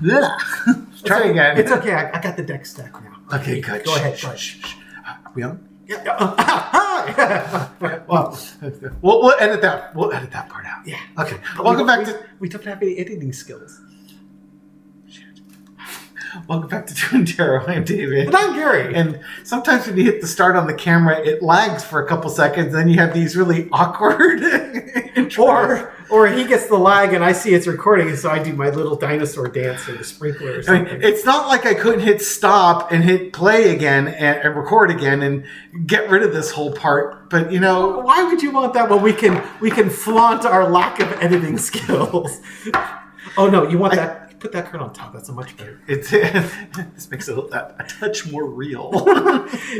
Yeah. Try again. It's okay. I got the deck stack now. Okay, good. Go ahead. Shh. Are we on? Yeah. Well, we'll edit that. We'll edit that part out. Yeah. Okay. Welcome back to. We don't have any editing skills. Welcome back to Twin Tarot. I'm David. And I'm Gary. And sometimes when you hit the start on the camera, it lags for a couple seconds. Then you have these really awkward or he gets the lag and I see it's recording, and so I do my little dinosaur dance or the sprinkler or something. I mean, it's not like I couldn't hit stop and hit play again and record again and get rid of this whole part. But you know, why would you want that when we can flaunt our lack of editing skills? Oh no, you want that. Put that card on top. That's a much better. This makes it a touch more real.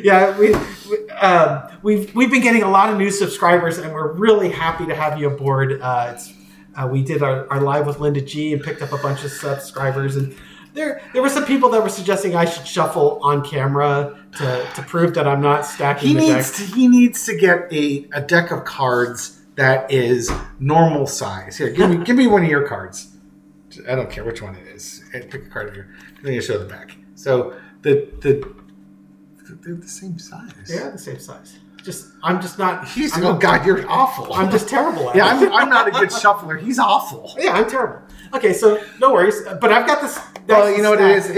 Yeah, we've been getting a lot of new subscribers, and we're really happy to have you aboard. We did our live with Linda G and picked up a bunch of subscribers, and there were some people that were suggesting I should shuffle on camera to prove that I'm not stacking the deck. He needs to get a deck of cards that is normal size. Here, give me one of your cards. I don't care which one it is. Pick a card here. Then you show the back. So they're the same size. They are the same size. I'm just not. God, you're awful. I'm just terrible at it. Yeah, I'm not a good shuffler. He's awful. Yeah, I'm terrible. Okay, so no worries. But I've got this. Well, you know what it is?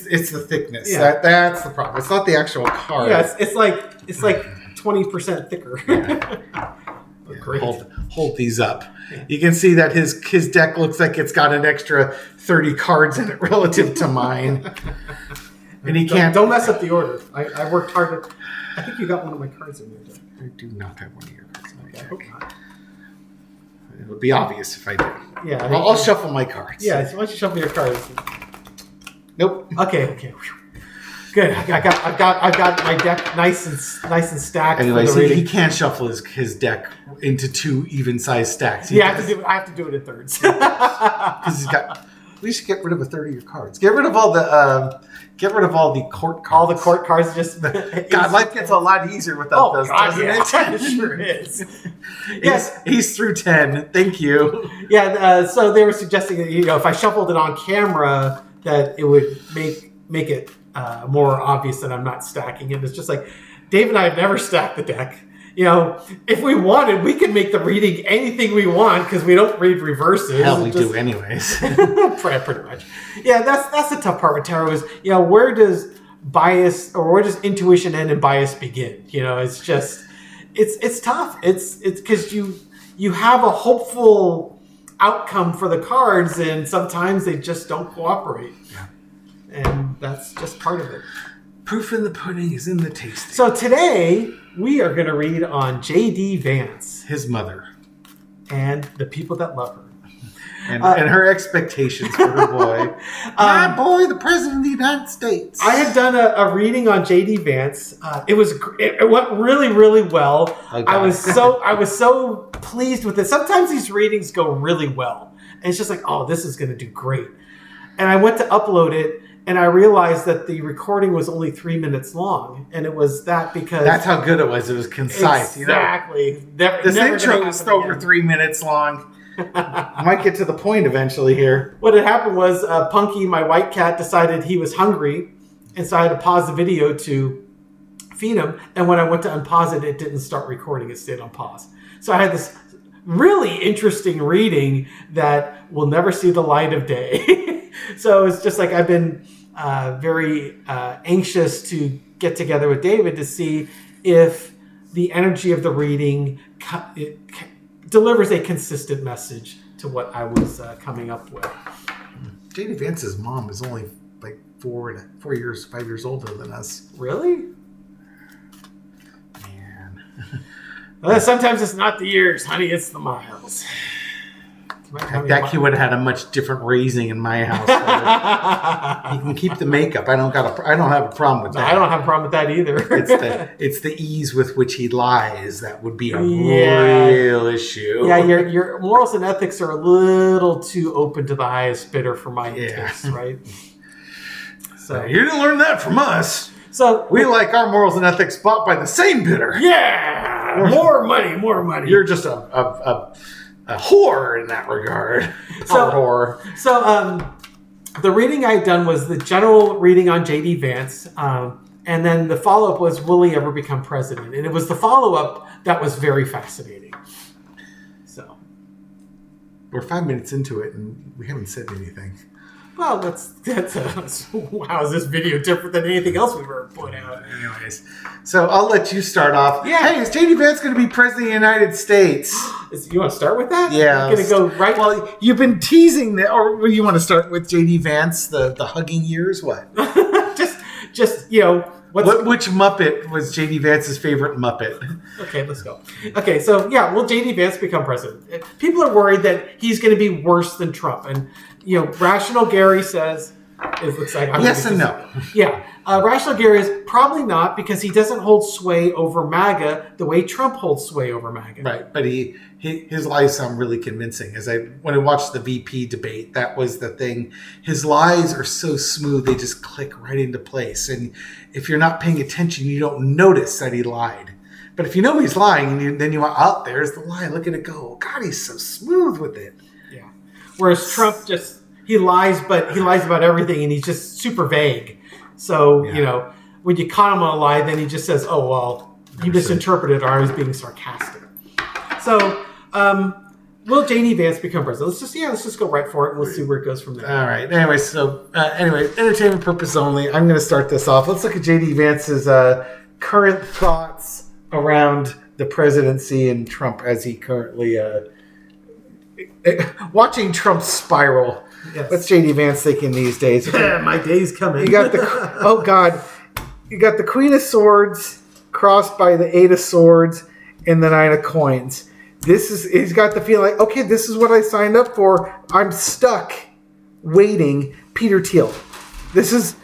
It's the thickness. Yeah. That's the problem. It's not the actual card. Yeah, it's like 20% thicker. Yeah. Great. Hold these up. Yeah. You can see that his deck looks like it's got an extra 30 cards in it relative to mine. And he can't. Don't mess up the order. I worked hard. I think you got one of my cards in there. I do not have one of your cards in there. I hope not. It would be obvious if I did. Yeah. I'll shuffle my cards. Yeah. So why don't you shuffle your cards? Nope. Okay. Good. I've got my deck nice and stacked. Anyway, so he can't shuffle his deck into two even sized stacks. I have to do it in thirds. Because he's got. We should get rid of a third of your cards. Get rid of all the court cards. All the court cards. Just God, life gets a lot easier without those. Doesn't it? It sure is. Yes, he's through 10. Thank you. Yeah. So they were suggesting that if I shuffled it on camera, that it would make it more obvious that I'm not stacking it. It's just like Dave and I have never stacked the deck. If we wanted, we could make the reading anything we want because we don't read reverses. Hell, we do anyways. Pretty much. Yeah, that's the tough part with tarot is, where does bias or where does intuition end and bias begin? It's just, it's tough. It's because you have a hopeful outcome for the cards and sometimes they just don't cooperate. Yeah. And that's just part of it. Proof in the pudding is in the tasting. So today, we are going to read on JD Vance. His mother. And the people that love her. And her expectations for her boy. My boy, the President of the United States. I had done a reading on JD Vance. It went really, really well. Oh, I was so pleased with it. Sometimes these readings go really well. And it's just like, oh, this is going to do great. And I went to upload it. And I realized that the recording was only 3 minutes long. And it was that because... That's how good it was. It was concise. Exactly. This intro is over 3 minutes long. I might get to the point eventually here. What had happened was Punky, my white cat, decided he was hungry. And so I had to pause the video to feed him. And when I went to unpause it, it didn't start recording. It stayed on pause. So I had this really interesting reading that will never see the light of day. So it's just like I've been very anxious to get together with David to see if the energy of the reading delivers a consistent message to what I was coming up with. JD Vance's mom is only like 5 years older than us. Really? Man. Well, sometimes it's not the years, honey, it's the miles. That kid would have had a much different raising in my house. He can keep the makeup. I don't have a problem with that. No, I don't have a problem with that either. It's the ease with which he lies that would be a real issue. Yeah, your morals and ethics are a little too open to the highest bidder for my taste, right? So you didn't learn that from us. So we like our morals and ethics bought by the same bidder. Yeah, more money. You're just a whore in that regard. So the reading I had done was the general reading on JD Vance. And then the follow-up was, will he ever become president? And it was the follow-up that was very fascinating. So we're 5 minutes into it, and we haven't said anything. Well, wow, is this video different than anything else we've ever put out? Anyways, so I'll let you start off. Yeah. Hey, is JD Vance going to be president of the United States? You want to start with that? Yeah. You're going to go right... Well, you've been teasing that, or you want to start with JD Vance, the hugging years? What? just you know... Which Muppet was JD Vance's favorite Muppet? Okay, let's go. Okay, so yeah, will JD Vance become president? People are worried that he's going to be worse than Trump, and Rational Gary says it looks like yes and no. Yeah, Rational Gary is probably not because he doesn't hold sway over MAGA the way Trump holds sway over MAGA. Right, but his lies sound really convincing. When I watched the VP debate, that was the thing. His lies are so smooth; they just click right into place. And if you're not paying attention, you don't notice that he lied. But if you know he's lying, and then you want, oh, there's the lie. Look at it go. God, he's so smooth with it. Yeah. Whereas Trump he lies, but he lies about everything, and he's just super vague. So when you caught him on a lie, then he just says, "Oh well, you misinterpreted, or I was being sarcastic." So. Will JD Vance become president? Let's just go right for it, and let's see where it goes from there. All right. Anyway, entertainment purpose only. I'm going to start this off. Let's look at JD Vance's current thoughts around the presidency and Trump as he currently watching Trump spiral. Yes. What's JD Vance thinking these days? My day's coming. You got you got the Queen of Swords crossed by the Eight of Swords and the Nine of Coins. He's got the feeling like, okay, this is what I signed up for. I'm stuck waiting. Peter Thiel. This is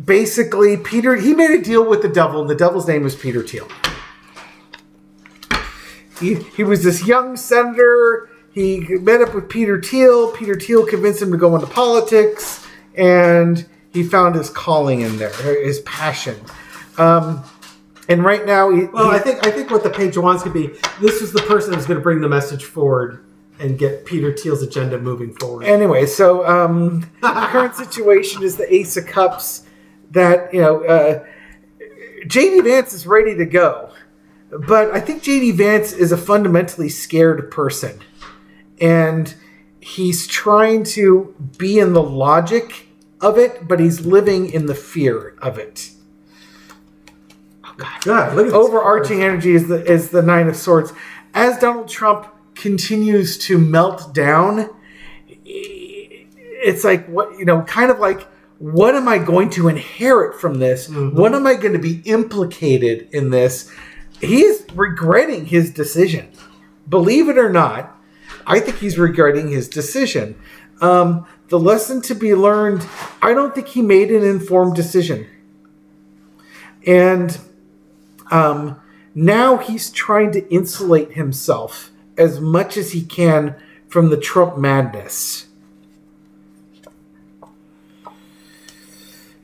basically Peter. He made a deal with the devil, and the devil's name was Peter Thiel. He was this young senator. He met up with Peter Thiel. Peter Thiel convinced him to go into politics, and he found his calling in there, his passion. And right now, I think what the page wants to be, this is the person who's going to bring the message forward and get Peter Thiel's agenda moving forward. Anyway, so the current situation is the Ace of Cups. That JD Vance is ready to go, but I think JD Vance is a fundamentally scared person, and he's trying to be in the logic of it, but he's living in the fear of it. God, look at overarching energy is the Nine of Swords. As Donald Trump continues to melt down, it's like kind of like, what am I going to inherit from this? Mm-hmm. What am I going to be implicated in this? He's regretting his decision. Believe it or not, I think he's regretting his decision. The lesson to be learned, I don't think he made an informed decision. And now he's trying to insulate himself as much as he can from the Trump madness.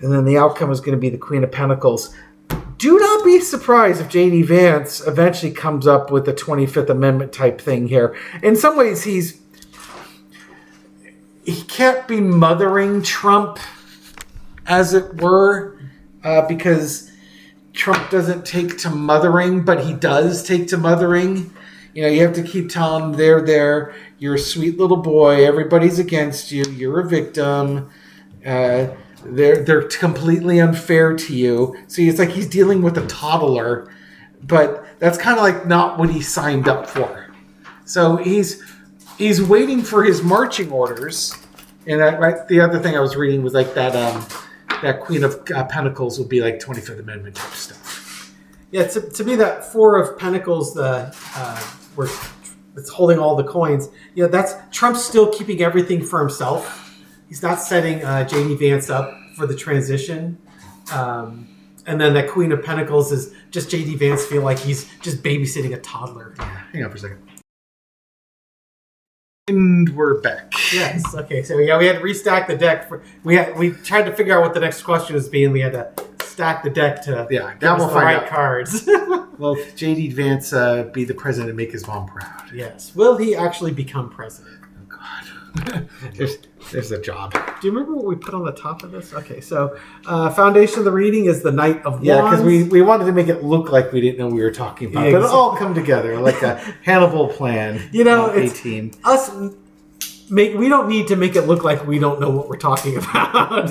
And then the outcome is going to be the Queen of Pentacles. Do not be surprised if JD Vance eventually comes up with a 25th Amendment type thing here. In some ways, he can't be mothering Trump, as it were, because Trump doesn't take to mothering, but he does take to mothering. You have to keep telling him they're there. You're a sweet little boy. Everybody's against you. You're a victim. They're completely unfair to you. So it's like he's dealing with a toddler, but that's kind of like not what he signed up for. So he's waiting for his marching orders. And the other thing I was reading was like that Queen of Pentacles will be like 25th Amendment type stuff. Yeah, to me that Four of Pentacles, where it's holding all the coins. That's Trump's still keeping everything for himself. He's not setting JD Vance up for the transition. And then that Queen of Pentacles is just JD Vance feel like he's just babysitting a toddler. Yeah, hang on for a second. And we're back. Yes. Okay. So we had to restack the deck. We tried to figure out what the next question was being. We had to stack the deck to now we'll find the right out. Cards. Will JD Vance be the president and make his mom proud? Yes. Will he actually become president? Oh God. There's a job. Do you remember what we put on the top of this? Okay, so foundation of the reading is the Knight of Wands. Yeah, because we wanted to make it look like we didn't know we were talking about, but it all come together like a Hannibal plan. It's 18. Us. We don't need to make it look like we don't know what we're talking about.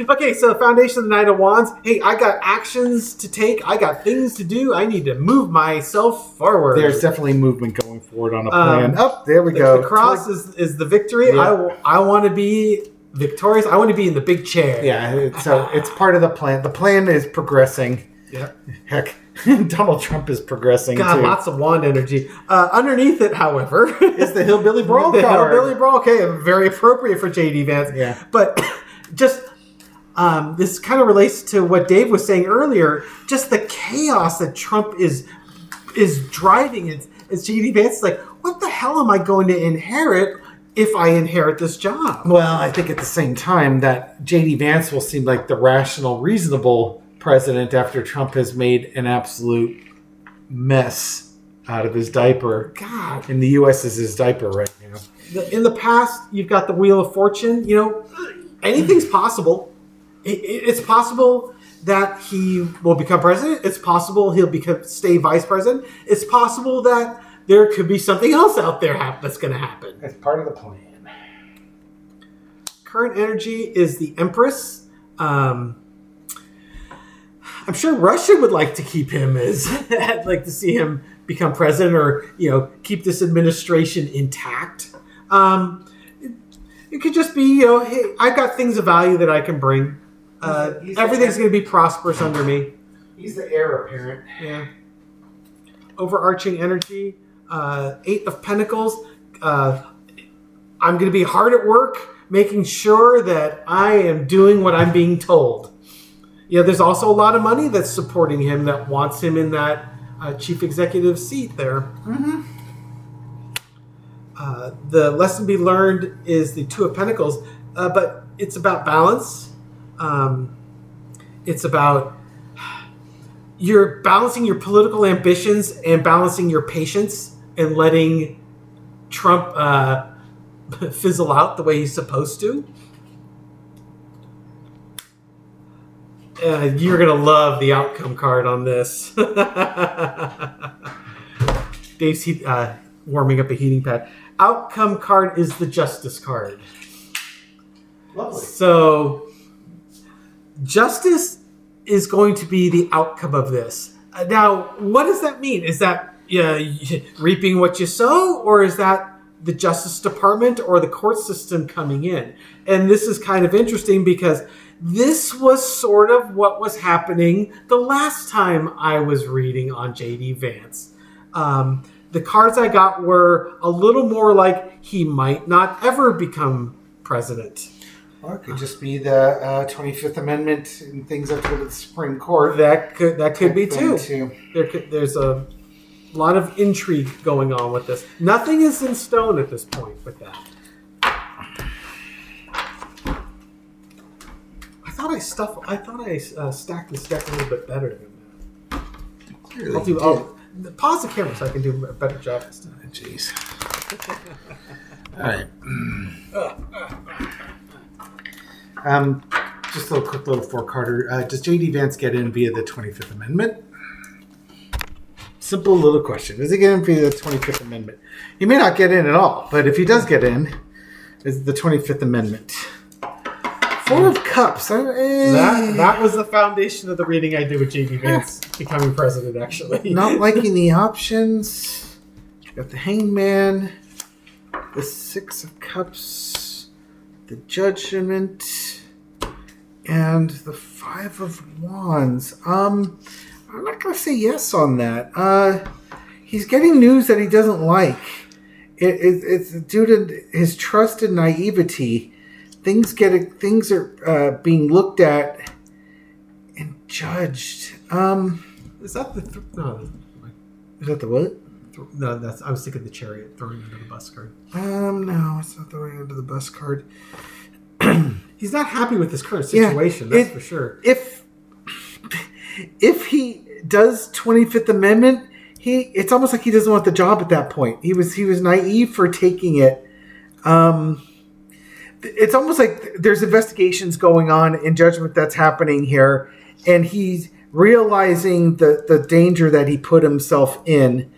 Okay, so foundation of the Knight of Wands. Hey, I got actions to take. I got things to do. I need to move myself forward. There's definitely movement going forward on a plan. There we go. The cross is the victory. Yeah. I want to be victorious. I want to be in the big chair. Yeah, so it's part of the plan. The plan is progressing. Yeah. Heck, Donald Trump is progressing too. Lots of wand energy. Underneath it, however, is the Hillbilly Brawl card. Hillbilly Brawl, okay, very appropriate for JD Vance. Yeah. But just this kind of relates to what Dave was saying earlier. Just the chaos that Trump is driving. It's JD Vance is like, what the hell am I going to inherit if I inherit this job? Well, I think at the same time that JD Vance will seem like the rational, reasonable president after Trump has made an absolute mess out of his diaper. God. And the U.S. is his diaper right now. In the past, you've got the Wheel of Fortune. Anything's possible. It's possible that he will become president. It's possible he'll stay vice president. It's possible that there could be something else out there that's going to happen. That's part of the plan. Current energy is the Empress. I'm sure Russia would like to keep him I'd like to see him become president or, keep this administration intact. It could just be, hey, I've got things of value that I can bring. Everything's going to be prosperous under me. He's the heir apparent. Yeah. Overarching energy, 8 of Pentacles. I'm going to be hard at work, making sure that I am doing what I'm being told. There's also a lot of money that's supporting him that wants him in that chief executive seat there. Mm-hmm. The lesson to be learned is the 2 of Pentacles, but it's about balance. It's about you're balancing your political ambitions and balancing your patience and letting Trump fizzle out the way he's supposed to. You're going to love the outcome card on this. Dave's warming up a heating pad. Outcome card is the Justice card. Lovely. So, justice is going to be the outcome of this. Now, what does that mean? Is that reaping what you sow, or is that the Justice Department or the court system coming in? And this is kind of interesting because this was sort of what was happening the last time I was reading on JD Vance. The cards I got were a little more like he might not ever become president. Or it could just be the 25th Amendment and things up to the Supreme Court. That could be too. There's a lot of intrigue going on with this. Nothing is in stone at this point with that. I thought I stacked this deck a little bit better than that. I'll pause the camera so I can do a better job this time. Jeez. All right. Just a quick little four-carder. Does JD Vance get in via the 25th Amendment? Simple little question. Does he get in via the 25th Amendment? He may not get in at all, but if he does get in, it's the 25th Amendment. 4 of Cups. That was the foundation of the reading I did with JD Vance becoming president, actually. Not liking the options. Got the Hangman, the 6 of Cups, the Judgment, and the 5 of Wands. I'm not going to say yes on that. He's getting news that he doesn't like. It's due to his trust and naivety. Things are being looked at and judged. Is that the no? Is that the what? No, I was thinking the Chariot throwing under the bus card. No, it's not throwing under the bus card. He's not happy with his current situation. That's for sure. If he does 25th Amendment, it's almost like he doesn't want the job at that point. He was naive for taking it. It's almost like there's investigations going on in judgment that's happening here, and he's realizing the danger that he put himself in.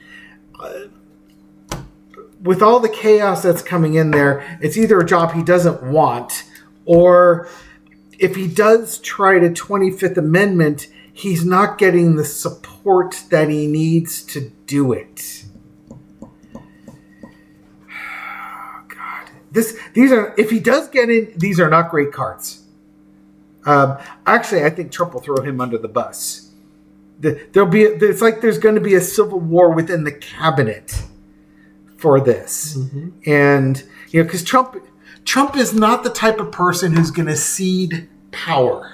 With all the chaos that's coming in there, it's either a job he doesn't want, or if he does try to 25th Amendment, he's not getting the support that he needs to do it. Oh, God. If he does get in, these are not great cards. Actually, I think Trump will throw him under the bus. It's like there's going to be a civil war within the cabinet for this. Mm-hmm. And, because Trump is not the type of person who's going to cede power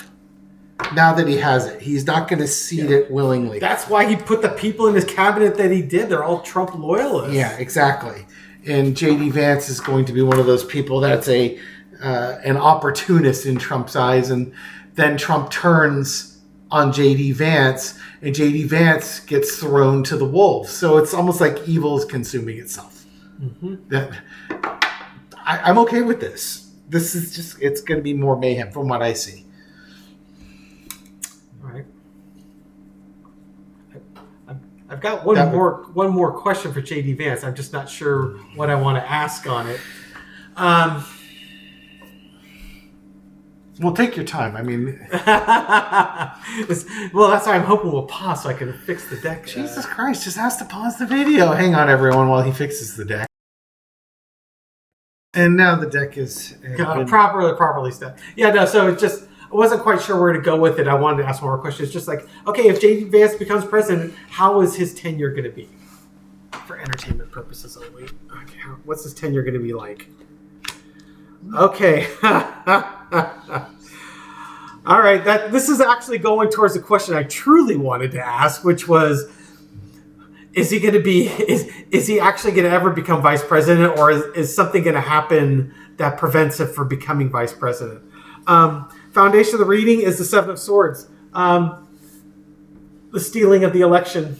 now that he has it. He's not going to cede it willingly. That's why he put the people in his cabinet that he did. They're all Trump loyalists. Yeah, exactly. And JD Vance is going to be one of those people that's an opportunist in Trump's eyes. And then Trump turns on JD Vance, and JD Vance gets thrown to the wolves. So it's almost like evil is consuming itself. Mm-hmm. I'm okay with this. This is just, it's going to be more mayhem from what I see. All right. I've got one more question for JD Vance. I'm just not sure what I want to ask on it. Well, take your time. I mean, well, that's why I'm hoping we'll pause so I can fix the deck. Jesus Christ, just ask to pause the video. Hang on, everyone, while he fixes the deck. And now the deck is properly set. Yeah, no. So it just, I wasn't quite sure where to go with it. I wanted to ask one more question. It's just like, okay, if JD Vance becomes president, how is his tenure going to be? For entertainment purposes only. Okay, what's his tenure going to be like? Okay. All right. This is actually going towards the question I truly wanted to ask, which was, is he going to be? Is he actually going to ever become vice president, or is something going to happen that prevents him from becoming vice president? Foundation of the reading is the Seven of Swords, the stealing of the election.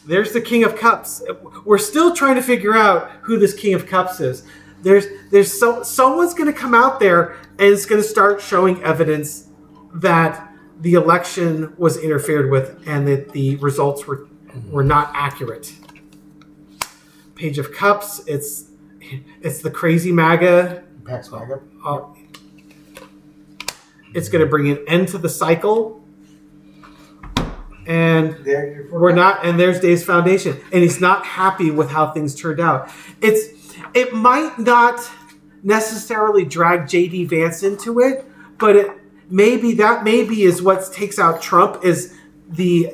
There's the King of Cups. We're still trying to figure out who this King of Cups is. Someone's going to come out there and is going to start showing evidence that the election was interfered with and that the results were not accurate. Page of Cups. It's the crazy MAGA. Pax MAGA. It's going to bring an end to the cycle. And and there's Dave's foundation. And he's not happy with how things turned out. It might not necessarily drag JD Vance into it, but maybe is what takes out Trump is we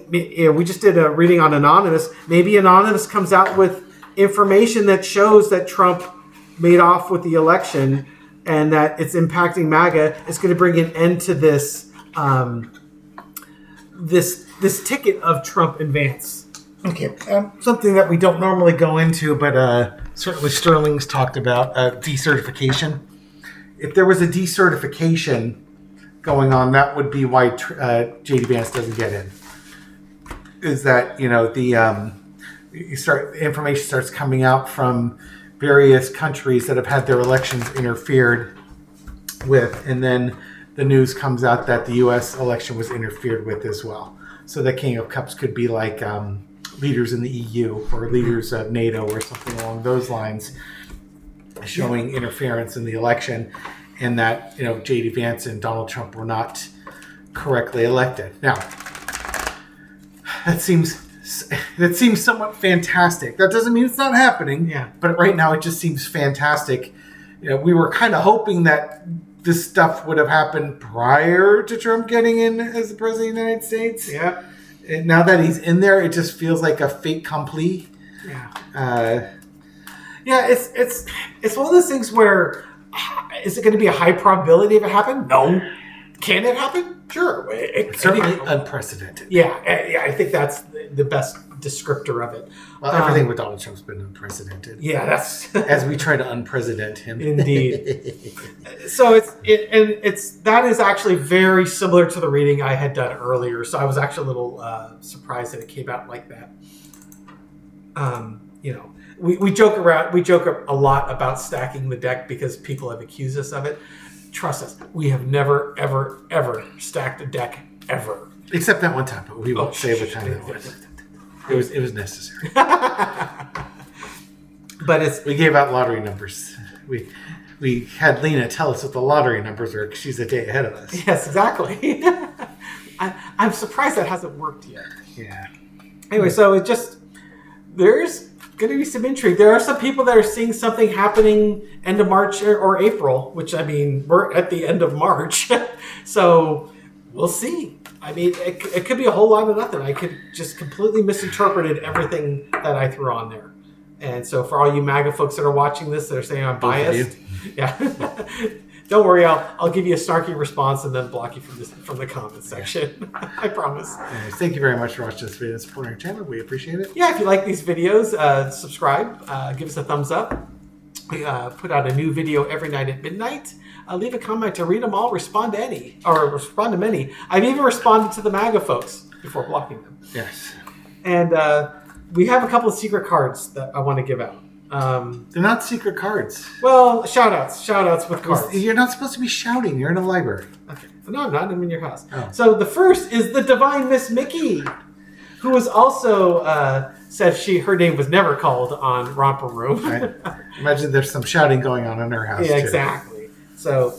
just did a reading on Anonymous. Maybe Anonymous comes out with information that shows that Trump made off with the election and that it's impacting MAGA. It's going to bring an end to this this ticket of Trump and Vance. Okay, something that we don't normally go into, but certainly Sterling's talked about decertification. If there was a decertification going on, that would be why JD Vance doesn't get in. Is that information starts coming out from various countries that have had their elections interfered with, and then the news comes out that the U.S. election was interfered with as well. So the King of Cups could be like leaders in the EU or leaders of NATO or something along those lines, showing interference in the election, and that JD Vance and Donald Trump were not correctly elected. Now, that seems somewhat fantastic. That doesn't mean it's not happening. Yeah. But right now, it just seems fantastic. We were kind of hoping that this stuff would have happened prior to Trump getting in as the president of the United States. Yeah. And now that he's in there, it just feels like a fait accompli. Yeah. It's one of those things where, is it going to be a high probability of it happening? No. Can it happen? Sure. Certainly unprecedented. Yeah, I think that's the best descriptor of it. Well, everything with Donald Trump's been unprecedented. Yeah, that's as we try to unpresident him. Indeed. So that is actually very similar to the reading I had done earlier. So I was actually a little surprised that it came out like that. We joke around. We joke a lot about stacking the deck because people have accused us of it. Trust us, we have never, ever, ever stacked a deck ever. Except that one time, but we won't say what time it was. It was necessary. But we gave out lottery numbers. We had Lena tell us what the lottery numbers were because she's a day ahead of us. Yes, exactly. I'm surprised that hasn't worked yet. Yeah. Anyway, so there's going to be some intrigue. There are some people that are seeing something happening end of March or April, which, I mean, we're at the end of March. So we'll see. I mean, it could be a whole lot of nothing. I could just completely misinterpreted everything that I threw on there. And so for all you MAGA folks that are watching this, they're saying I'm biased. Yeah. Don't worry, I'll give you a snarky response and then block you from the comment section. I promise. Anyways, thank you very much for watching this video and supporting our channel. We appreciate it. Yeah, if you like these videos, subscribe, give us a thumbs up. We put out a new video every night at midnight. Leave a comment to read them all, respond to many. I've even responded to the MAGA folks before blocking them. Yes. And we have a couple of secret cards that I want to give out. They're not secret cards. Well, shout-outs with cards. You're not supposed to be shouting. You're in a library. Okay. No, I'm not. I'm in your house. Oh. So the first is the Divine Miss Mickey, who was also said her name was never called on Romper Room. I imagine there's some shouting going on in her house, yeah, too. Exactly. So,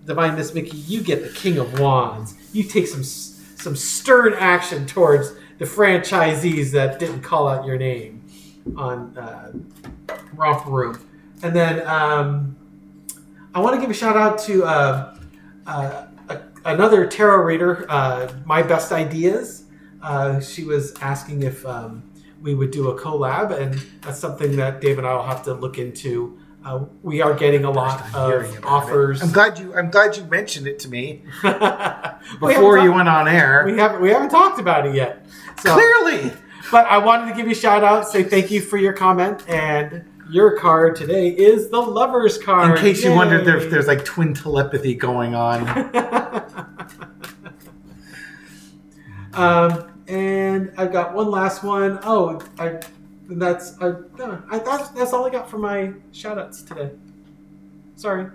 Divine Miss Mickey, you get the King of Wands. You take some stern action towards the franchisees that didn't call out your name on Romper Room. And then I want to give a shout out to another tarot reader, My Best Ideas. She was asking if we would do a collab, and that's something that Dave and I will have to look into. We are getting a lot of offers. I'm glad you mentioned it to me before you went on air. We haven't talked about it yet. So, clearly. But I wanted to give you a shout out, say thank you for your comment, and your card today is the Lover's card. In case you wondered, there's like twin telepathy going on. And I've got one last one. Oh, that's all I got for my shout outs today. Sorry.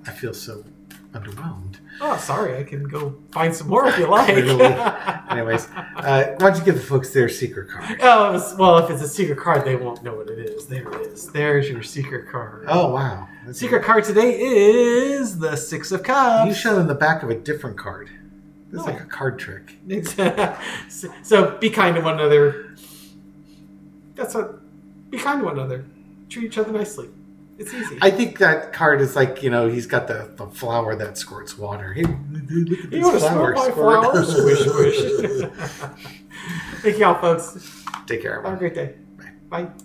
I feel so underwhelmed. Oh, sorry. I can go find some more if you like. Anyways, why don't you give the folks their secret card? Oh, well, if it's a secret card, they won't know what it is. There it is. There's your secret card. Oh, wow. Secret card today is the Six of Cups. You showed in the back of a different card. It's like a card trick. So be kind to one another. Be kind to one another. Treat each other nicely. It's easy. I think that card is like, he's got the flower that squirts water. Hey, look at this want to smell my flower? Squish, squish. Thank y'all, folks. Take care, everyone. Have a great day. Bye. Bye.